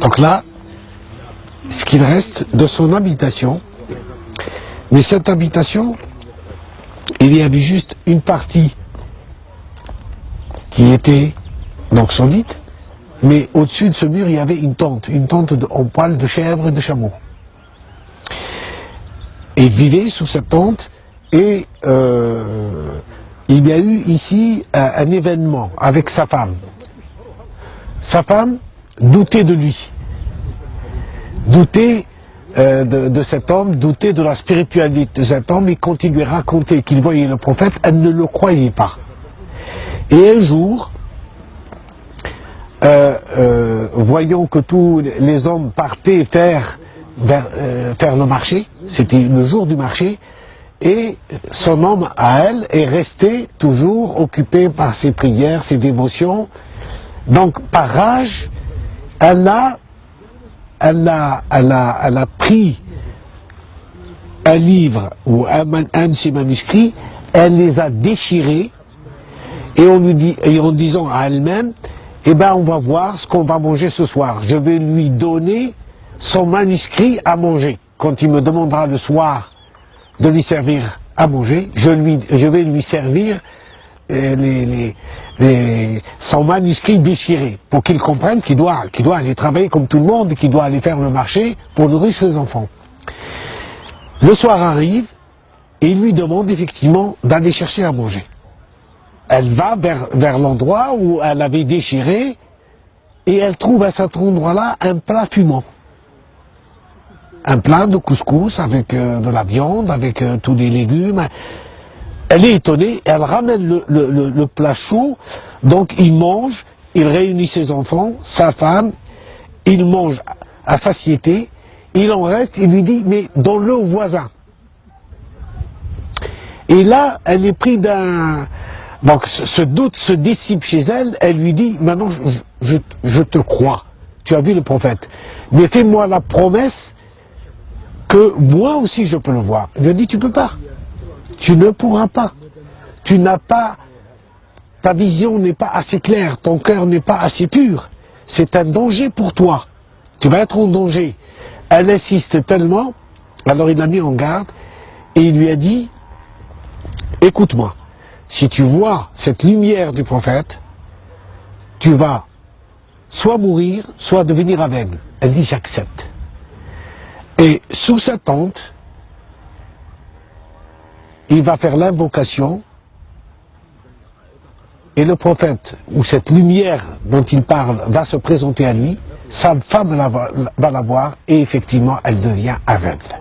Donc là, ce qu'il reste de son habitation, mais cette habitation, il y avait juste une partie qui était donc solide, mais au-dessus de ce mur, il y avait une tente en poil de chèvre et de chameau. Et il vivait sous cette tente, et il y a eu ici un événement avec sa femme. Sa femme doutait de lui, doutait de cet homme, doutait de la spiritualité de cet homme, et quand il lui racontait qu'il voyait le prophète, elle ne le croyait pas. Et un jour, voyant que tous les hommes partaient faire le marché, c'était le jour du marché, et son homme à elle est resté toujours occupé par ses prières, ses dévotions. Donc par rage, elle a pris un livre ou un de ses manuscrits, elle les a déchirés, et en disant à elle-même, eh ben on va voir ce qu'on va manger ce soir. Je vais lui donner son manuscrit à manger. Quand il me demandera le soir de lui servir à manger, je vais lui servir son manuscrit déchiré, pour qu'il comprenne qu'il doit aller travailler comme tout le monde, et qu'il doit aller faire le marché pour nourrir ses enfants. Le soir arrive, et il lui demande effectivement d'aller chercher à manger. Elle va vers l'endroit où elle avait déchiré, et elle trouve à cet endroit-là un plat fumant. Un plat de couscous avec de la viande, avec tous les légumes. Elle est étonnée, elle ramène le plat chaud, donc il mange, il réunit ses enfants, sa femme, il mange à satiété, il en reste, il lui dit, mais donne-le au voisin. Et là, elle est prise d'un... Donc ce doute se dissipe chez elle, elle lui dit, maintenant je te crois, tu as vu le prophète, mais fais-moi la promesse que moi aussi je peux le voir. Il lui a dit, tu peux pas, tu ne pourras pas, tu n'as pas, ta vision n'est pas assez claire, ton cœur n'est pas assez pur, c'est un danger pour toi, tu vas être en danger. Elle insiste tellement, alors il l'a mis en garde, et il lui a dit, écoute-moi, si tu vois cette lumière du prophète, tu vas soit mourir, soit devenir aveugle. Elle dit, j'accepte. Et sous sa tente, il va faire l'invocation, et le prophète, ou cette lumière dont il parle, va se présenter à lui, sa femme va la voir, et effectivement, elle devient aveugle.